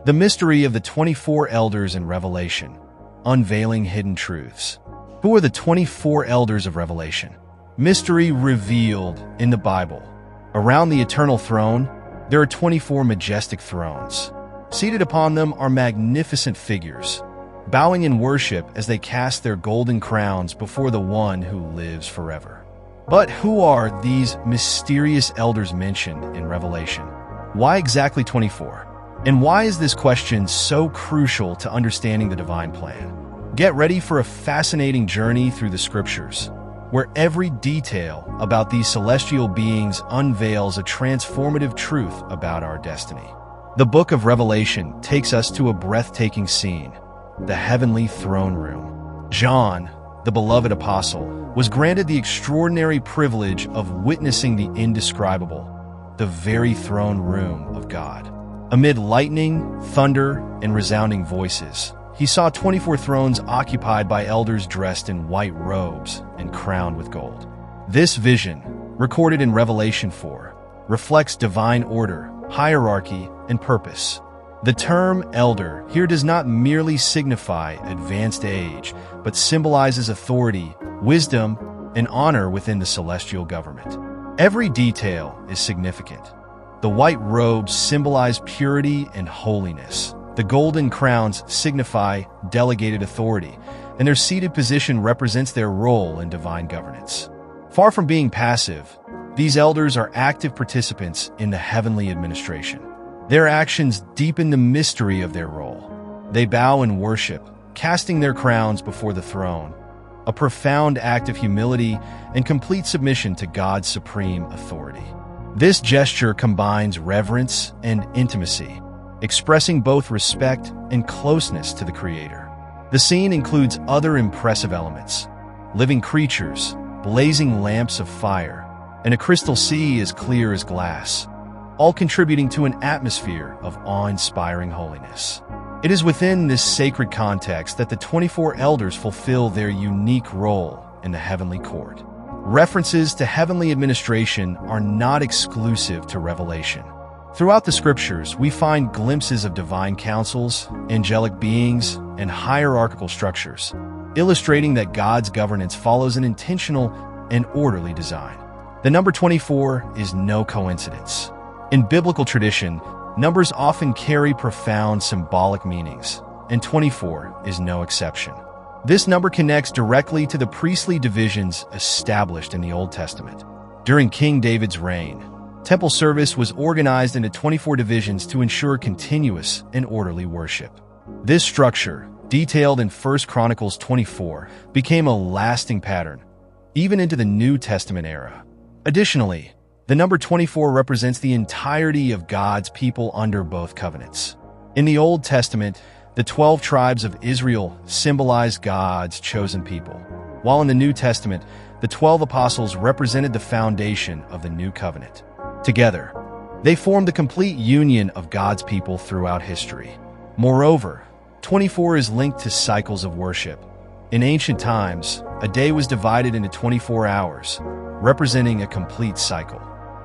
The mystery of the 24 elders in Revelation, unveiling hidden truths. Who are the 24 elders of Revelation? Mystery revealed in the Bible. Around the eternal throne, there are 24 majestic thrones. Seated upon them are magnificent figures, bowing in worship as they cast their golden crowns before the one who lives forever. But who are these mysterious elders mentioned in Revelation? Why exactly 24? And why is this question so crucial to understanding the divine plan? Get ready for a fascinating journey through the scriptures, where every detail about these celestial beings unveils a transformative truth about our destiny. The book of Revelation takes us to a breathtaking scene, the heavenly throne room. John, the beloved apostle, was granted the extraordinary privilege of witnessing the indescribable, the very throne room of God. Amid lightning, thunder, and resounding voices, he saw 24 thrones occupied by elders dressed in white robes and crowned with gold. This vision, recorded in Revelation 4, reflects divine order, hierarchy, and purpose. The term elder here does not merely signify advanced age, but symbolizes authority, wisdom, and honor within the celestial government. Every detail is significant. The white robes symbolize purity and holiness. The golden crowns signify delegated authority, and their seated position represents their role in divine governance. Far from being passive, these elders are active participants in the heavenly administration. Their actions deepen the mystery of their role. They bow in worship, casting their crowns before the throne, a profound act of humility and complete submission to God's supreme authority. This gesture combines reverence and intimacy, expressing both respect and closeness to the Creator. The scene includes other impressive elements: living creatures, blazing lamps of fire, and a crystal sea as clear as glass, all contributing to an atmosphere of awe-inspiring holiness. It is within this sacred context that the 24 elders fulfill their unique role in the heavenly court. References to heavenly administration are not exclusive to Revelation. Throughout the scriptures, we find glimpses of divine councils, angelic beings, and hierarchical structures, illustrating that God's governance follows an intentional and orderly design. The number 24 is no coincidence. In biblical tradition, numbers often carry profound symbolic meanings, and 24 is no exception. This number connects directly to the priestly divisions established in the Old Testament. During King David's reign, temple service was organized into 24 divisions to ensure continuous and orderly worship. This structure, detailed in 1 Chronicles 24, became a lasting pattern, even into the New Testament era. Additionally, the number 24 represents the entirety of God's people under both covenants. In the Old Testament, the 12 tribes of Israel symbolize God's chosen people, while in the New Testament, the 12 apostles represented the foundation of the new covenant. Together, they form the complete union of God's people throughout history. Moreover, 24 is linked to cycles of worship. In ancient times, a day was divided into 24 hours, representing a complete cycle.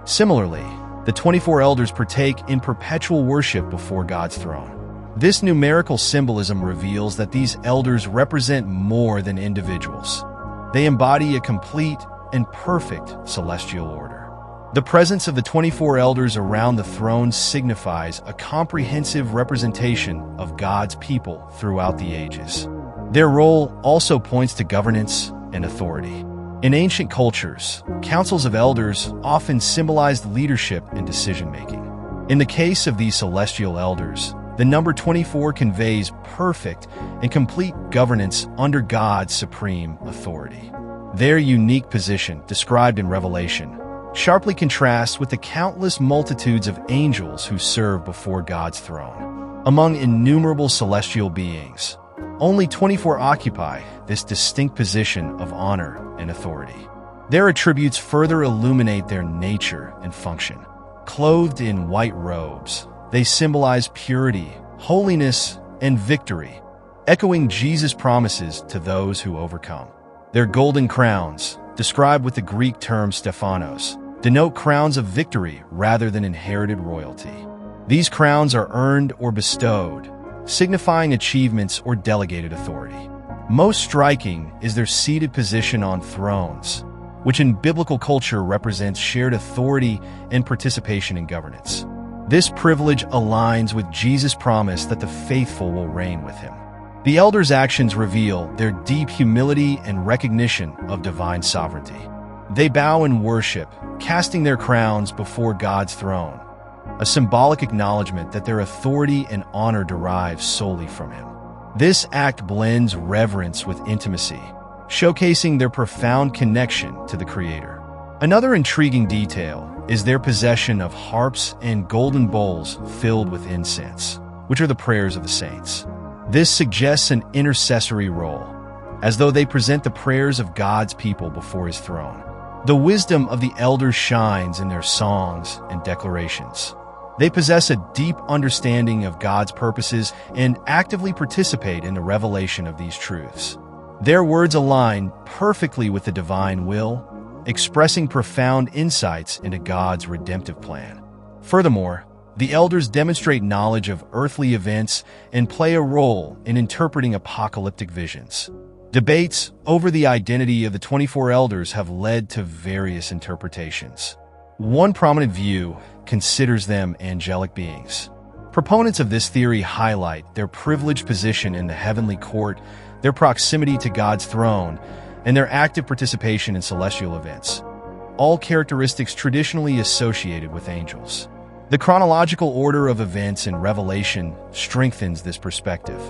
Similarly, the 24 elders partake in perpetual worship before God's throne. This numerical symbolism reveals that these elders represent more than individuals. They embody a complete and perfect celestial order. The presence of the 24 elders around the throne signifies a comprehensive representation of God's people throughout the ages. Their role also points to governance and authority. In ancient cultures, councils of elders often symbolized leadership and decision-making. In the case of these celestial elders, the number 24 conveys perfect and complete governance under God's supreme authority. Their unique position, described in Revelation, sharply contrasts with the countless multitudes of angels who serve before God's throne. Among innumerable celestial beings, only 24 occupy this distinct position of honor and authority. Their attributes further illuminate their nature and function. Clothed in white robes, they symbolize purity, holiness, and victory, echoing Jesus' promises to those who overcome. Their golden crowns, described with the Greek term Stephanos, denote crowns of victory rather than inherited royalty. These crowns are earned or bestowed, signifying achievements or delegated authority. Most striking is their seated position on thrones, which in biblical culture represents shared authority and participation in governance. This privilege aligns with Jesus' promise that the faithful will reign with him. The elders' actions reveal their deep humility and recognition of divine sovereignty. They bow in worship, casting their crowns before God's throne, a symbolic acknowledgement that their authority and honor derives solely from him. This act blends reverence with intimacy, showcasing their profound connection to the Creator. Another intriguing detail is their possession of harps and golden bowls filled with incense, which are the prayers of the saints. This suggests an intercessory role, as though they present the prayers of God's people before his throne. The wisdom of the elders shines in their songs and declarations. They possess a deep understanding of God's purposes and actively participate in the revelation of these truths. Their words align perfectly with the divine will, expressing profound insights into God's redemptive plan. Furthermore, the elders demonstrate knowledge of earthly events and play a role in interpreting apocalyptic visions. Debates over the identity of the 24 elders have led to various interpretations. One prominent view considers them angelic beings. Proponents of this theory highlight their privileged position in the heavenly court, their proximity to God's throne, and their active participation in celestial events, all characteristics traditionally associated with angels. The chronological order of events in Revelation strengthens this perspective.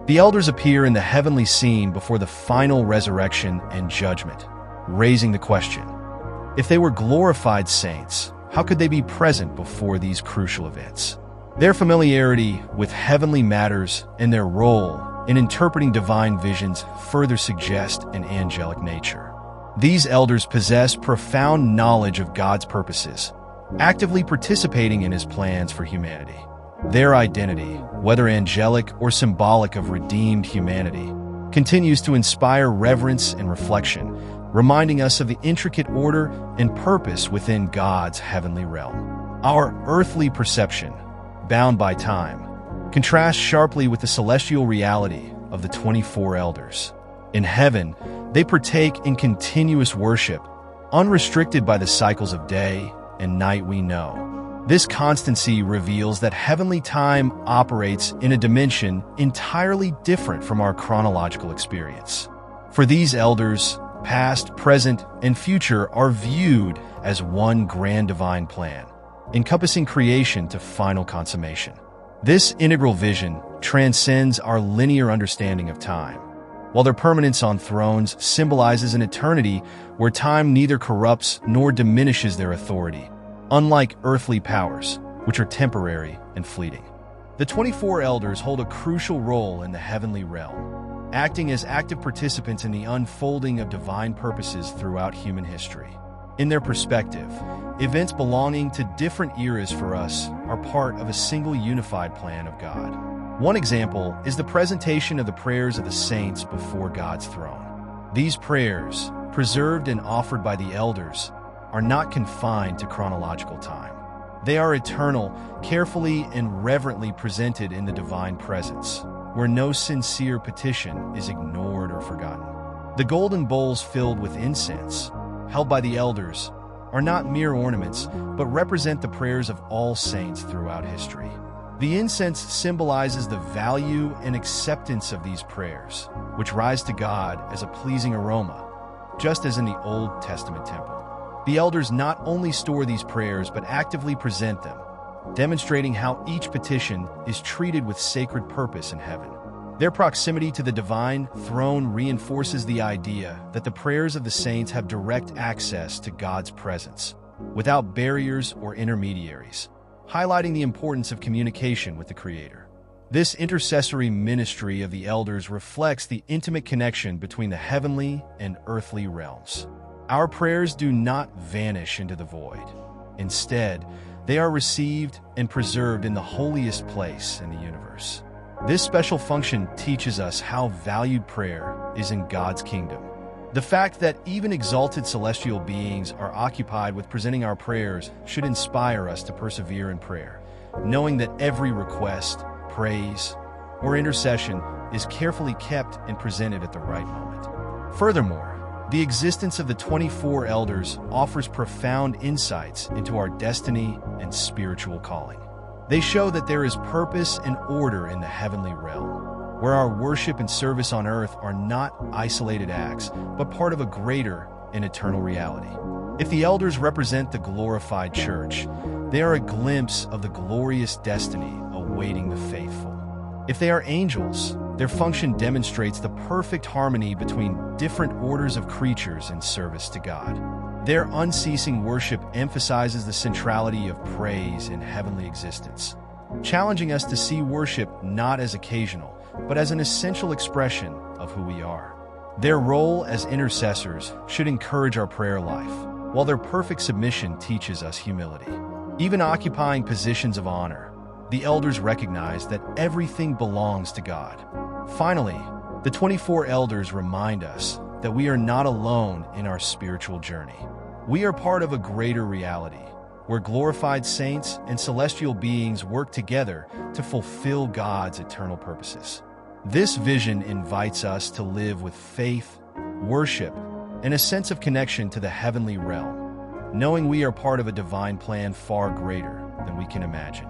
The elders appear in the heavenly scene before the final resurrection and judgment, raising the question: if they were glorified saints, how could they be present before these crucial events? Their familiarity with heavenly matters and their role in interpreting divine visions further suggest an angelic nature. These elders possess profound knowledge of God's purposes, actively participating in his plans for humanity. Their identity, whether angelic or symbolic of redeemed humanity, continues to inspire reverence and reflection, reminding us of the intricate order and purpose within God's heavenly realm. Our earthly perception, bound by time, contrasts sharply with the celestial reality of the 24 elders. In heaven, they partake in continuous worship, unrestricted by the cycles of day and night we know. This constancy reveals that heavenly time operates in a dimension entirely different from our chronological experience. For these elders, past, present, and future are viewed as one grand divine plan, encompassing creation to final consummation. This integral vision transcends our linear understanding of time, while their permanence on thrones symbolizes an eternity where time neither corrupts nor diminishes their authority, unlike earthly powers, which are temporary and fleeting. The 24 elders hold a crucial role in the heavenly realm, acting as active participants in the unfolding of divine purposes throughout human history. In their perspective, events belonging to different eras for us are part of a single unified plan of God. One example is the presentation of the prayers of the saints before God's throne. These prayers, preserved and offered by the elders, are not confined to chronological time. They are eternal, carefully and reverently presented in the divine presence, where no sincere petition is ignored or forgotten. The golden bowls filled with incense, held by the elders, are not mere ornaments, but represent the prayers of all saints throughout history. The incense symbolizes the value and acceptance of these prayers, which rise to God as a pleasing aroma, just as in the Old Testament temple. The elders not only store these prayers, but actively present them, demonstrating how each petition is treated with sacred purpose in heaven. Their proximity to the divine throne reinforces the idea that the prayers of the saints have direct access to God's presence, without barriers or intermediaries, highlighting the importance of communication with the Creator. This intercessory ministry of the elders reflects the intimate connection between the heavenly and earthly realms. Our prayers do not vanish into the void. Instead, they are received and preserved in the holiest place in the universe. This special function teaches us how valued prayer is in God's kingdom. The fact that even exalted celestial beings are occupied with presenting our prayers should inspire us to persevere in prayer, knowing that every request, praise, or intercession is carefully kept and presented at the right moment. Furthermore, the existence of the 24 elders offers profound insights into our destiny and spiritual calling. They show that there is purpose and order in the heavenly realm, where our worship and service on earth are not isolated acts, but part of a greater and eternal reality. If the elders represent the glorified church, they are a glimpse of the glorious destiny awaiting the faithful. If they are angels, their function demonstrates the perfect harmony between different orders of creatures in service to God. Their unceasing worship emphasizes the centrality of praise in heavenly existence, challenging us to see worship not as occasional, but as an essential expression of who we are. Their role as intercessors should encourage our prayer life, while their perfect submission teaches us humility. Even occupying positions of honor, the elders recognize that everything belongs to God. Finally, the 24 elders remind us that we are not alone in our spiritual journey. We are part of a greater reality, where glorified saints and celestial beings work together to fulfill God's eternal purposes. This vision invites us to live with faith, worship, and a sense of connection to the heavenly realm, knowing we are part of a divine plan far greater than we can imagine.